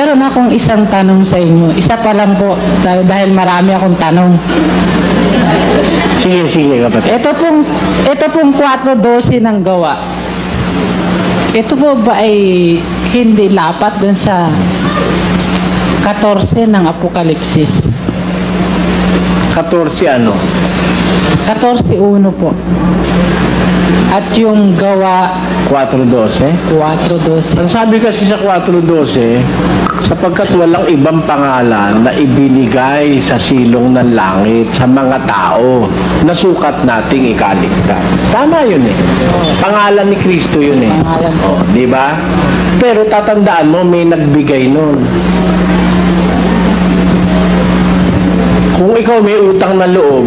meron akong isang tanong sa inyo. Isa pa lang po, dahil marami akong tanong. Sige, kapatid. Ito pong 4:12 ng gawa. Ito po ba ay hindi lapat dun sa 14 ng Apokalipsis? 14 ano? 14:1 po. At yung gawa 4:12? 4:12. Ang sabi kasi sa 4:12, sapagkat walang ibang pangalan na ibinigay sa silong ng langit sa mga tao na sukat nating ikaligtas. Tama yun eh. Pangalan ni Kristo yun eh. Pangalan po. Di ba? Pero tatandaan mo, may nagbigay nun. Kung ikaw may utang na loob,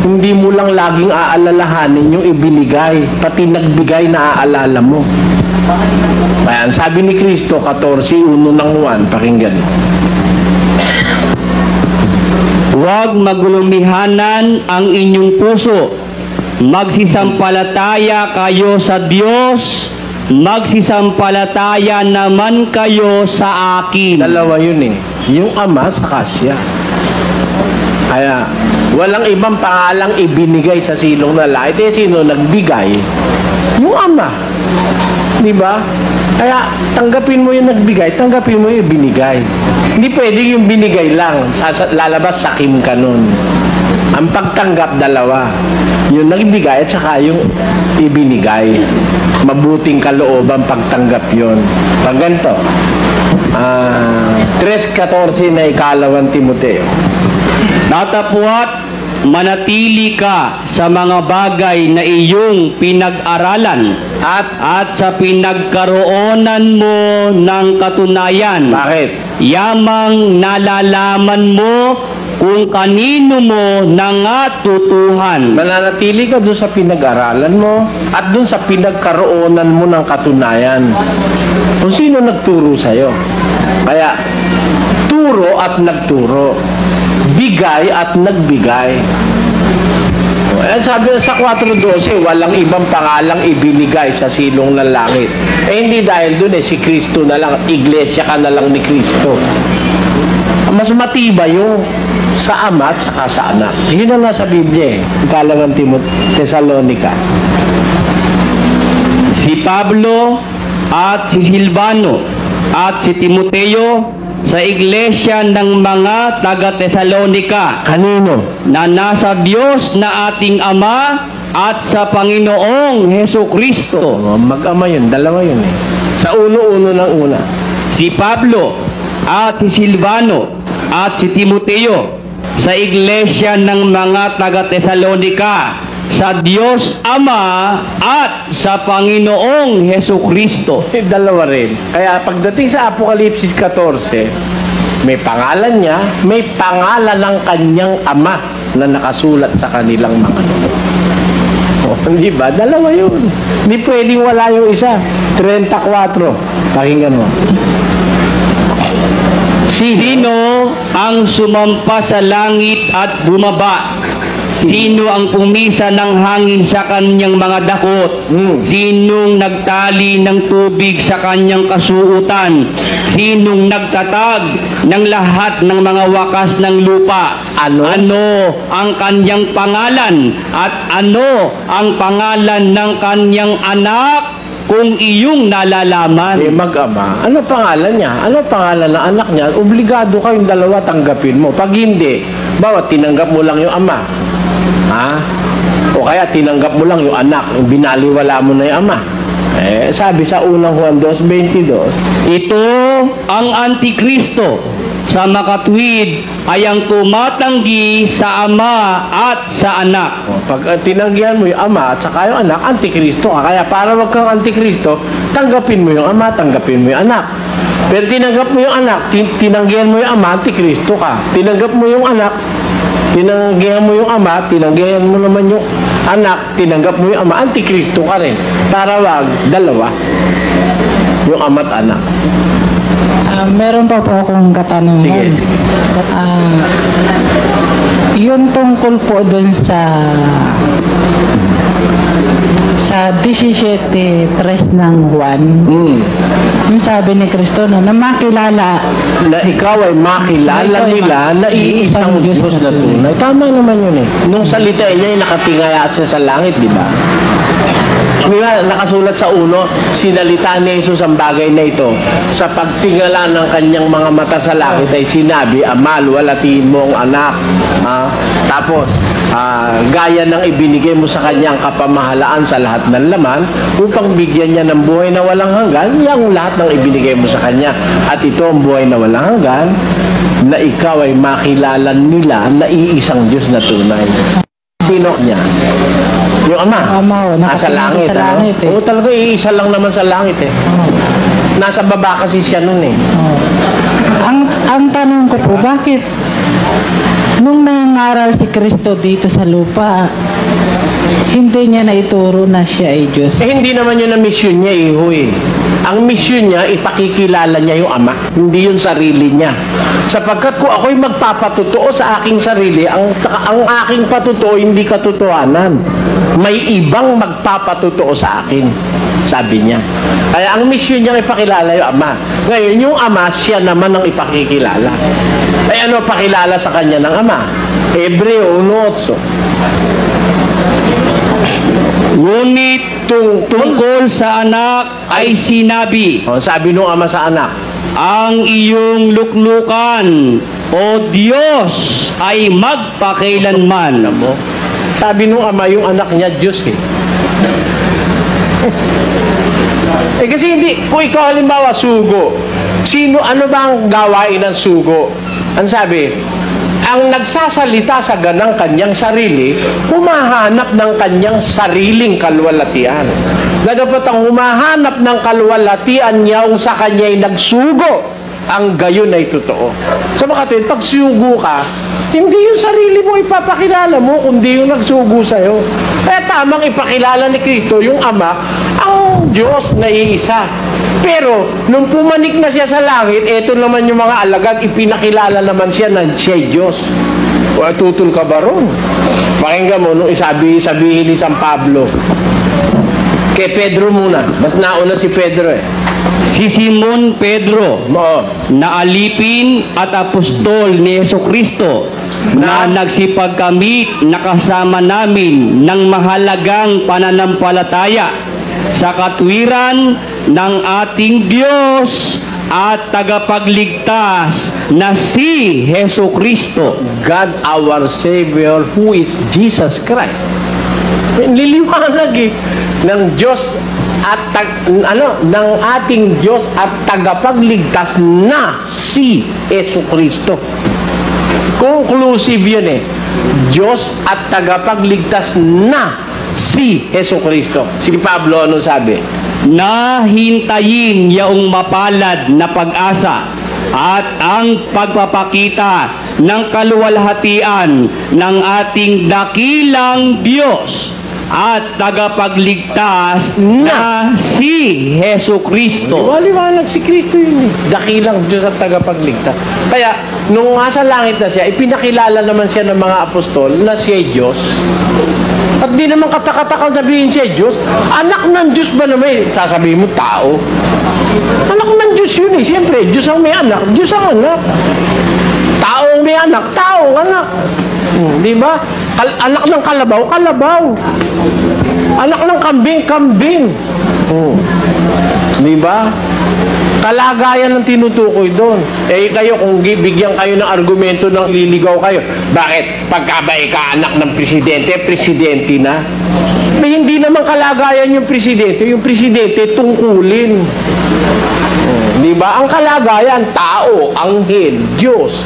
hindi mo lang laging aalalahanin yung ibinigay, pati nagbigay na aalala mo. Kaya ang sabi ni Kristo, 14:1 ng Juan, pakinggan. Huwag magulumihanan ang inyong puso. Magsisampalataya kayo sa Diyos, magsisampalataya naman kayo sa akin. Dalawa yun eh. Yung Ama sa Siya. Kaya, walang ibang pangalang ibinigay sa silong na langit. Eh, sino nagbigay? Yung Ama. Di ba? Kaya, tanggapin mo yung nagbigay, tanggapin mo yung binigay. Hindi pwede yung binigay lang. Lalabas sakim ka nun. Ang pagtanggap, dalawa. Yung nagbigay at saka yung ibinigay. Mabuting kalooban pagtanggap yun. Pag ganito, 3:14 na ikalawang Timoteo. Datapwat, manatili ka sa mga bagay na iyong pinag-aralan at sa pinagkaroonan mo ng katunayan. Bakit? Yamang nalalaman mo kung kanino mo nangatutuhan. Mananatili ka doon sa pinag-aralan mo at doon sa pinagkaroonan mo ng katunayan. Kung sino nagturo sa'yo. Kaya, turo at nagturo. Bigay at nagbigay. At sabi sa 4:12, walang ibang pangalang ibinigay sa silong ng langit. Eh hindi dahil doon si Kristo na lang, iglesia ka na lang ni Kristo. Mas matibay yung sa Ama at saka sa Anak. Yun na nga sa Biblia eh. Ikalawang Tesalonica. Si Pablo at si Silvano at si Timoteo sa iglesia ng mga taga-Tesalonika Kanino? na nasa Diyos na ating Ama at sa Panginoong Heso Kristo. Mag-ama yun, dalawa yun eh. Sa uno-uno ng una. Si Pablo at si Silvano at si Timoteo sa iglesia ng mga taga-Tesalonika sa Diyos Ama at sa Panginoong Heso Kristo. Dalawa rin. Kaya pagdating sa Apokalipsis 14, may pangalan niya, may pangalan ng kanyang Ama na nakasulat sa kanilang mga noo. Di ba? Dalawa yun. Hindi pwedeng wala yung isa. 34. Pakinggan mo. Sino ang sumampa sa langit at bumaba? Sino ang pumisa ng hangin sa kanyang mga dakot? Sinong nagtali ng tubig sa kanyang kasuutan? Sinong nagtatag ng lahat ng mga wakas ng lupa? Ano ang kanyang pangalan? At ano ang pangalan ng kanyang anak? Kung iyong nalalaman. Eh, mag-ama. Ano pangalan niya? Ano pangalan ng anak niya? Obligado kayong dalawa tanggapin mo. Pag hindi, bawat tinanggap mo lang yung ama. Ha? O kaya tinanggap mo lang yung anak. Binaliwala mo na yung ama. Eh, sabi sa unang Juan 2:22, ito ang Antikristo sa makatwid ay ang tumatanggi sa Ama at sa Anak. pag tinanggihan mo yung ama at saka yung anak, Antikristo ka. Kaya para wag kang Antikristo, tanggapin mo yung ama, tanggapin mo yung anak. Pero tinanggap mo yung anak, tinanggihan mo yung ama, Antikristo ka. Tinanggap mo yung anak, tinanggihan mo yung ama, tinanggihan mo naman yung anak, tinanggap mo yung ama, Antikristo ka rin. Para wag, dalawa. Yung ama at anak. Meron pa po akong katanungan. Sige. Yun tungkol po dun sa 17:3 ng Juan. Yung sabi ni Kristo na makilala Na ikaw ay makilala nila na iisang Diyos na tunay. Tama naman yun eh. Nung salita niya ay nakatingaya siya sa langit, di ba? Kaya nakasulat sa uno, sinalita ni Jesus ang bagay na ito. Sa pagtingala ng kanyang mga mata sa langit ay sinabi, Ama, luwalhatiin mo ang anak. Tapos, gaya ng ibinigay mo sa kanyang kapamahalaan sa lahat ng laman, upang bigyan niya ng buhay na walang hanggan, yung lahat ng ibinigay mo sa kanya. At ito ang buhay na walang hanggan, na ikaw ay makilala nila na iisang Diyos na tunay. Sino niya? Yung Ama. Ama, Nasa langit. sa langit eh. Oo, talaga, iisa lang naman sa langit eh. Nasa baba kasi siya nun eh. Ang tanong ko po, bakit nung nangaral si Kristo dito sa lupa, hindi niya naituro na siya ay Diyos? Eh, hindi naman yun ang mission niya, iho eh. Ang mission niya, ipakikilala niya yung Ama, hindi yung sarili niya. Sapagkat kung ako'y magpapatutuo sa aking sarili, ang aking patutuo hindi katotohanan. May ibang magpapatutuo sa akin, sabi niya. Kaya ang mission niya ipakilala yung Ama. Ngayon, yung Ama, siya naman ang ipakikilala. Ay ano pakilala sa kanya ng Ama? Hebreo 1:8. Ngunit tungkol sa anak ay sinabi, Sabi nung Ama sa anak, ang iyong luklukan, O Diyos, ay magpakailanman. alam mo, sabi nung Ama yung anak niya Diyos eh. Kasi hindi, kung ikaw halimbawa sugo, ano ba ang gawain ng sugo? Ang sabi, ang nagsasalita sa ganang kanyang sarili, humahanap ng kanyang sariling kalwalatian. Na dapat ang humahanap ng kalwalatian niya kung sa kanya ay nagsugo, ang gayon ay totoo. So makatid, pag sugo ka, hindi yung sarili mo ipapakilala mo, kundi yung nagsugo sa'yo. Kaya tamang ipakilala ni Kristo, yung Ama, ang Diyos na iisa. Pero, nung pumanik na siya sa langit, eto naman yung mga alagad, ipinakilala naman siya na siya'y Diyos. O, tutol ka ba ron? Pakinggan mo, nung sabihin ni San Pablo, kay Pedro muna, mas nauna si Pedro eh. Si Simon Pedro, na alipin at apostol ni Jesucristo, na nagsipagkamit na kasama namin ng mahalagang pananampalataya sa katwiran ng ating Diyos at tagapagligtas na si Jesucristo. God our Savior, who is Jesus Christ. Liliwanag eh, ng Diyos at ng ating Diyos at tagapagligtas na si Jesucristo. Conclusive yun eh. Diyos at tagapagligtas na si Jesucristo. Si Pablo, ano sabi? Na hintayin yaong mapalad na pag-asa at ang pagpapakita ng kaluwalhatian ng ating dakilang Diyos at tagapagligtas na si Jesucristo. Liwanag si Kristo yun eh. Dakilang Diyos at tagapagligtas. Kaya, nung nasa langit na siya, ipinakilala naman siya ng mga apostol na siya'y Diyos. At di naman katakatakang sabihin siya'y Diyos. Anak ng Diyos ba naman? Sasabihin mo, tao. Anak ng Diyos yun eh. Siyempre, Diyos ang may anak. Diyos ang anak. Tao ang may anak. Tao ang anak. Di ba? Anak ng kalabaw, kalabaw. Anak ng kambing, kambing. Di ba? Kalagayan ng tinutukoy doon. Eh kayo, kung bigyan kayo ng argumento ng liligaw kayo, bakit? Pagkabay ka anak ng presidente, presidente na. May hindi naman kalagayan yung presidente tungkulin. Di ba? Ang kalagayan, tao, anghel, Diyos.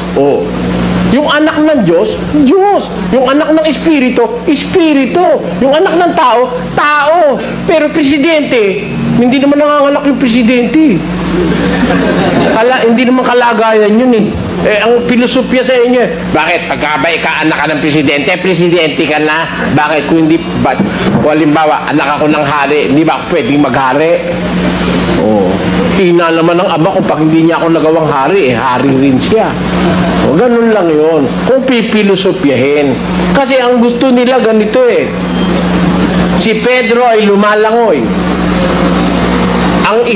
Yung anak ng Diyos, Diyos. Yung anak ng Espiritu, Espiritu. Yung anak ng tao, tao. Pero presidente, hindi naman nanganganak yung presidente. Hindi naman kalagayan yun eh. Ang filosofya sa inyo, bakit? Pagkabay ka, anak ka ng presidente, presidente ka na. Bakit? Kung hindi, kung halimbawa, anak ako ng hari, hindi ba ako pwedeng maghari? hina naman ng ama ko pag hindi niya ako nagawang hari, hari rin siya. O, ganun lang yun. Kung pipilosopyahin. Kasi ang gusto nila ganito si Pedro ay lumalangoy. Ang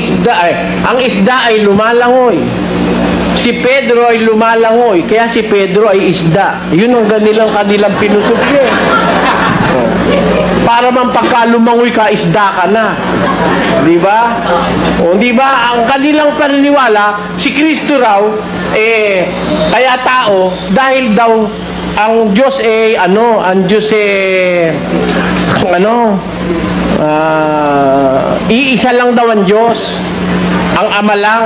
isda ay lumalangoy. Si Pedro ay lumalangoy, kaya si Pedro ay isda. Yun ang kanilang pinusupye. Para man pagka lumangoy ka, isda ka na. Di ba? O, di ba? Ang kanilang paniniwala, si Kristo raw, kaya tao, dahil daw, ang Diyos iisa lang daw ang Diyos. Ang Ama lang.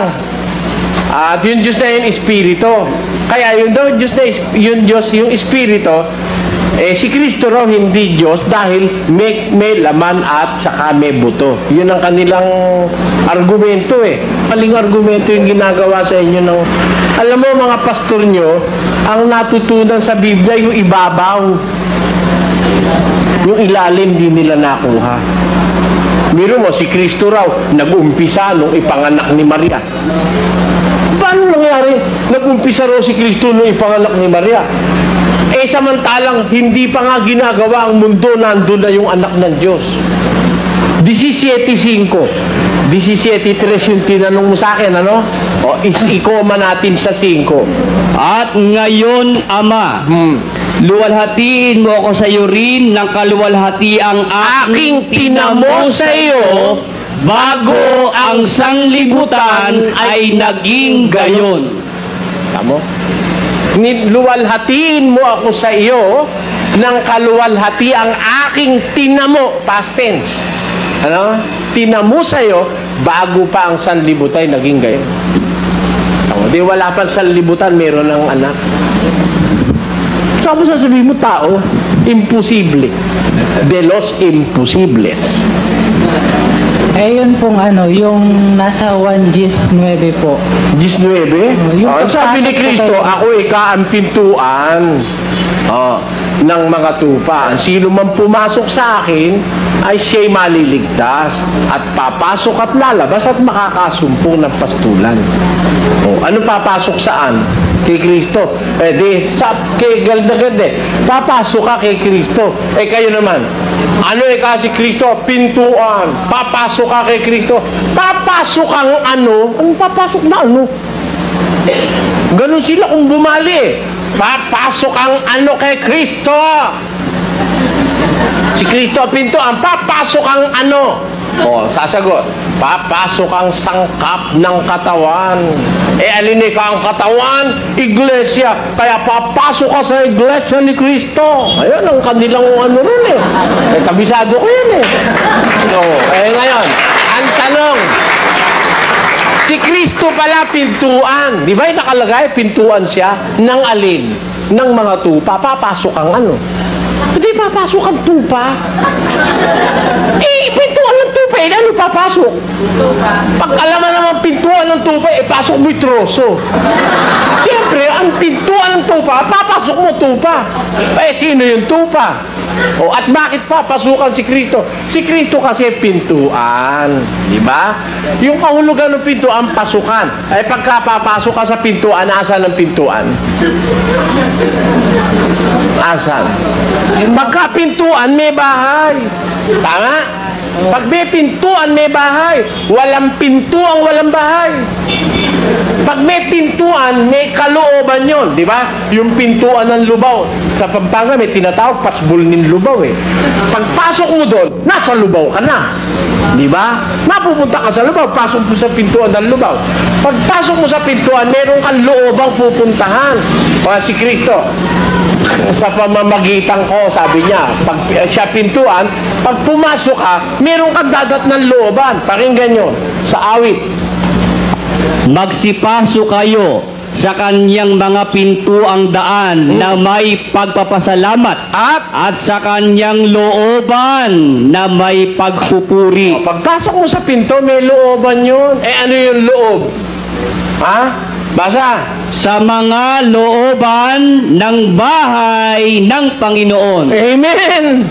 At yung Diyos na yun, Espiritu. Kaya yung daw Diyos na yung Diyos, yung Espiritu, si Kristo raw hindi Diyos dahil may laman at saka may buto. Yun ang kanilang argumento Maling argumento yung ginagawa sa inyo ng... Alam mo mga pastor nyo, ang natutunan sa Biblia yung ibabaw. Yung ilalim di nila nakuha. Miro mo, si Kristo raw nag-umpisa nung ipanganak ni Maria. Paano nangyari? Nag-umpisa raw si Kristo nung ipanganak ni Maria. Samantalang hindi pa nga ginagawa ang mundo, nandun na yung anak ng Diyos. 17:5. 17:3 yung tinanong mo sa akin, ano? O, ikoma natin sa 5. At ngayon, Ama, luwalhatiin mo ako sa iyo rin ng kaluwalhati ang Aking tinamo sa iyo, bago ang sanglibutan ay naging gayon. Tamo? Luwalhatiin mo ako sa iyo ng kaluwalhati ang aking tinamo, past tense. Ano? Tinamo sa iyo bago pa ang sanlibutan naging gayon. Di wala pa sanlibutan, meron ng anak. Saan mo sasabihin mo tao? Imposible. De los imposibles. Yun pong yung nasa 1:9 po. 19? Yung sabi ni pagpasok Kristo, ko kayo. ako ang pintuan ng mga tupa. Sino man pumasok sa akin, ay siya'y maliligtas. At papasok at lalabas at makakasumpong ng pastulan. Ano papasok saan? Kay Kristo. Kay Galdagad papasok ka kay Kristo. Kayo naman. Ano kasi Kristo? Pintuan. Papasok ka kay Kristo. Papasok ang ano? Anong papasok na ano? Ganun sila kung bumali. Papasok ang ano kay Kristo. Si Kristo ang pintuan. Papasok ang ano? Sasagot. Papasok ang sangkap ng katawan. Alin ka ang katawan? Iglesia. Kaya papasok ka sa iglesia ni Kristo. Ayun ang kanilang ano nun kabisado ko yun ngayon, ang tanong, si Kristo pala pintuan. Di ba yung nakalagay? Pintuan siya. Ng alin? Ng mga tupa. Papasok ang ano? Hindi papasok ang tupa. Pintuan ng tupa. Ano papasok? Pag alaman naman pintuan ng tupa, pasok mo yung troso. Siyempre, ang pintuan ng tupa, papasok mo tupa. Sino yung tupa? At bakit papasukan si Kristo? Si Kristo kasi pintuan. Di ba? Yung kahulugan ng pintuan, pasukan. Pagka papasok ka sa pintuan, asan ang pintuan? Asan? Pagka pintuan, may bahay. Tama? Pag may pintuan, may bahay. Walang pinto ang walang bahay. Pag may pintuan, may kalooban yon, di ba? Yung pintuan ng lubaw. Sa Pampanga, may tinatawag pasbulnin lubaw Pagpasok mo doon, nasa lubaw ka na. Di ba? Mapupunta ka sa lubaw, pasok mo sa pintuan ng lubaw. Pagpasok mo sa pintuan, meron kang loobang pupuntahan. Si Kristo, sa pamamagitan ko, sabi niya, pag siya pintuan, pag pumasok ka, meron kang dadat ng looban. Pakinggan nyo, sa awit. Magsipaso kayo sa kanyang mga pintuang daan na may pagpapasalamat at sa kanyang looban na may pagpupuri. Pagpasok mo sa pinto, may looban yun. Ano yung loob? Basa. sa mga looban ng bahay ng Panginoon. Amen!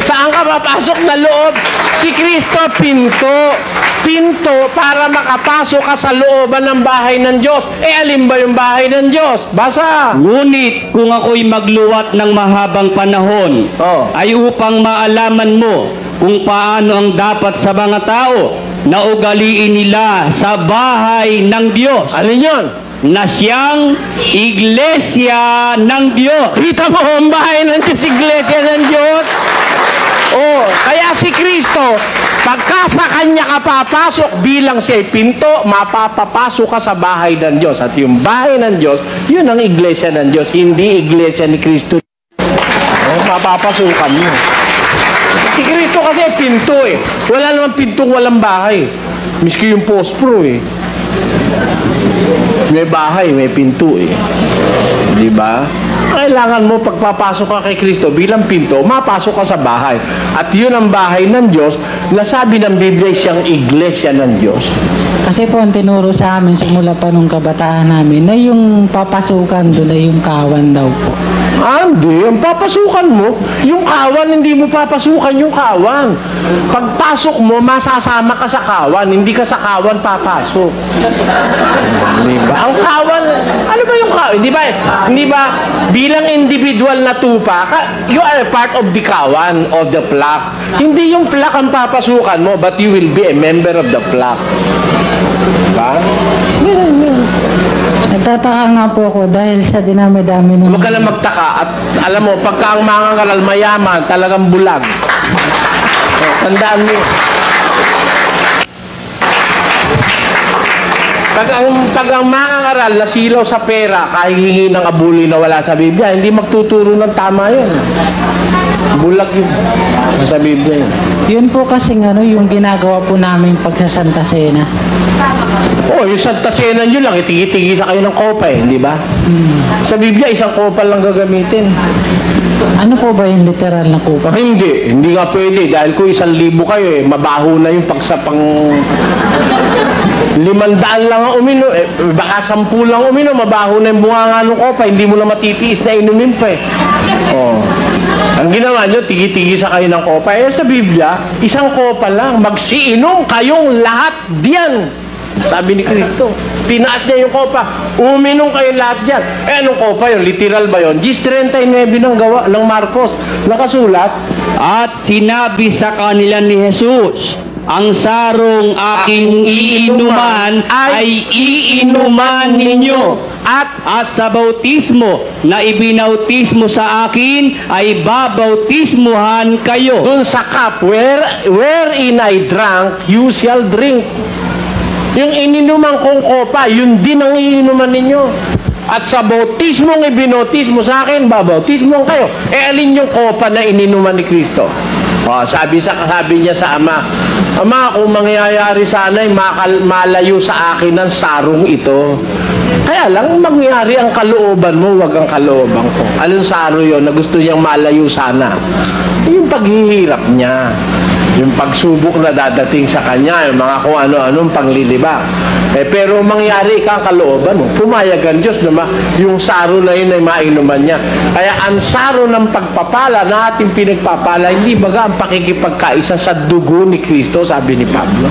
Saan ka papasok na loob? Si Kristo, pinto. Pinto para makapasok ka sa looban ng bahay ng Diyos. Alin ba yung bahay ng Diyos? Basa. Ngunit kung ako'y magluwat ng mahabang panahon, Oh. ay upang maalaman mo kung paano ang dapat sa mga tao na ugaliin nila sa bahay ng Diyos, Alin yun? na siyang iglesia ng Diyos. Kita mo ang bahay ng Diyos, iglesia ng Diyos? Oh, kaya si Kristo, pagka sa Kanya ka papasok bilang siya'y pinto, mapapapasok ka sa bahay ng Diyos. At yung bahay ng Diyos, yun ang iglesia ng Diyos, hindi iglesia ni Kristo. Oh, mapapasukan mo. Si Kristo kasi pinto eh. Wala naman pintong walang bahay. Miski yung pospro eh. May bahay, may pinto eh. Di ba? Kailangan mo pagpapasok ka kay Kristo bilang pinto, mapasok ka sa bahay. At yun ang bahay ng Diyos na sabi ng Biblia siyang iglesia ng Diyos. Kasi po ang tinuro sa amin simula pa nung kabataan namin na yung papasukan doon ay yung kawan daw po. Hindi, ang papasukan mo, yung kawan, hindi mo papasukan yung kawan. Pagpasok mo, masasama ka sa kawan, hindi ka sa kawan papasok. Di ba? Ang kawan, ano ba yung kawan? Hindi ba, bilang individual na tupa, you are a part of the kawan, of the flock. Hindi yung flock ang papasukan mo, but you will be a member of the flock. Diba? Nagtataka nga po ako dahil sa dinami-dami ng... Huwag ka lang magtaka at alam mo, pagka ang mga ngaral mayaman, talagang bulag. Tandaan mo. Pag ang mga ngaral nasilaw sa pera, kahihingi ng abuli na wala sa Biblia, hindi magtuturo ng tama yun. Bulag yun. Sa Biblia yun. Yun po kasi yung ginagawa po namin pag sa Santa Cena. Yung Santa Cena nyo lang, itigi-tigi sa kayo ng kopa di ba? Sa Biblia, isang kopa lang gagamitin. Ano po ba yung literal na kupa? Hindi nga pwede. Dahil kung 1,000 kayo, mabaho na yung pagsapang 500 lang ang uminom. Baka 10 lang uminom, mabaho na yung bunganga ng kopa. Hindi mo na matitiis na inumin pa Ang ginawa nyo, tigi-tigi sa kayo ng kopa. Sa Biblia, isang kopa lang. Magsiinom kayong lahat diyan. Sabi ni Kristo. Tinaas niya yung kopa. Uminom kayo lahat diyan. Anong kopa yun? Literal ba yun? Gis 39 ng gawa ng Marcos. Nakasulat. At sinabi sa kanila ni Jesus, ang sarong aking iinuman ay iinuman ninyo. At sa bautismo na ibinautismo sa akin ay babautismuhan kayo. Dun sa cup wherein I drank, you shall drink. Yung ininuman kong kopa, yun din ang iinuman ninyo. At sa bautismong ibinautismo sa akin, babautismuhan kayo. Alin yung kopa na ininuman ni Kristo? Sabi niya sa Ama, Ama, kung mangyayari sana'y malayo sa akin ang sarong ito. Kaya lang, mangyari ang kalooban mo, wag ang kalooban ko. Anong saro yun na gusto niyang malayo sana? Yung paghihirap niya. Yung pagsubok na dadating sa kanya, yung mga kung ano-anong panglilibak. Pero mangyari ka ang kalooban mo. Pumayag ang Diyos na yung saro na yun ay mainuman niya. Kaya ang saro ng pagpapala na ating pinagpapala, hindi baga ang pakikipagkaisa sa dugo ni Kristo, sabi ni Pablo.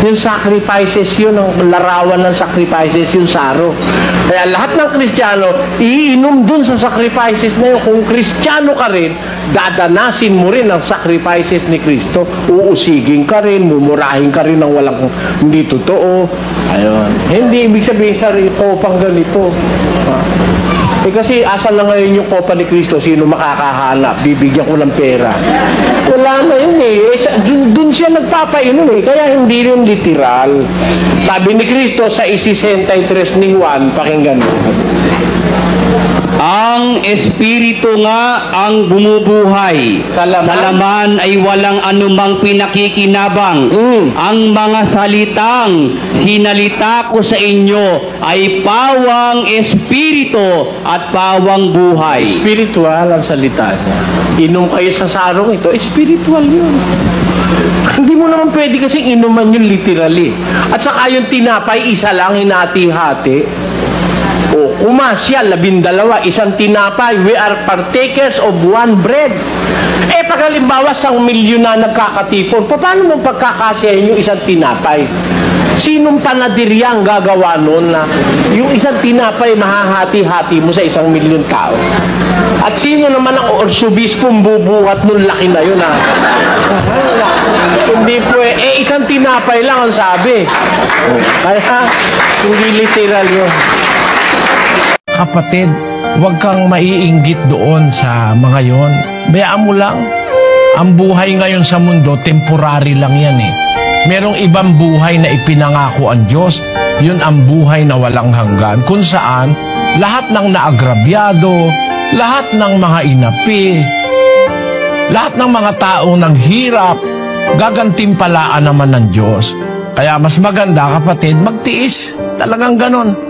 Yung sacrifices yun, ang larawan ng sacrifices, yung saro. Kaya lahat ng Kristiyano, iinom dun sa sacrifices na yun. Kung Kristiyano ka rin, dadanasin mo rin ang sacrifices ni Kristo. Uusigin ka rin, mumurahin ka rin ng walang hindi totoo. Ayun. Hindi ibig sabihin sa kopang ganito. Kasi asa na ngayon yung kopa ni Kristo, sino makakahanap? Bibigyan ko ng pera. Wala na yun Dun siya nagpapainom kaya hindi rin literal. Sabi ni Kristo sa 63 ni Juan, pakinggan mo. Ang Espiritu nga ang bumubuhay. Sa laman ay walang anumang pinakikinabang. Ang mga salitang sinalita ko sa inyo ay pawang Espiritu at pawang buhay. Spiritual ang salita niya. Inom kayo sa sarong ito, spiritual yun. Hindi mo naman pwede kasing inuman yun literally. At saka yung tinapay, isa lang hinati-hati. umasya, 12, isang tinapay. We are partakers of one bread. Pag halimbawa, 1,000,000 na nagkakatipon, paano mo pagkakasyahin yung isang tinapay? Sinong panadirya ang gagawa nun na yung isang tinapay mahahati-hati mo sa 1,000,000 tao? At sino naman ang orsobispong bubuhat nung laki na yun, ha? Hindi po isang tinapay lang ang sabi. Kaya, hindi literal yun. Kapatid, huwag kang maiinggit doon sa mga yon. Bayaan mo lang. Ang buhay ngayon sa mundo, temporary lang yan eh. Merong ibang buhay na ipinangako ang Diyos. Yun ang buhay na walang hanggan. Kung saan, lahat ng naagrabyado, lahat ng mga inapi, lahat ng mga taong naghirap, gagantimpalaan naman ng Diyos. Kaya mas maganda, kapatid, magtiis. Talagang ganon.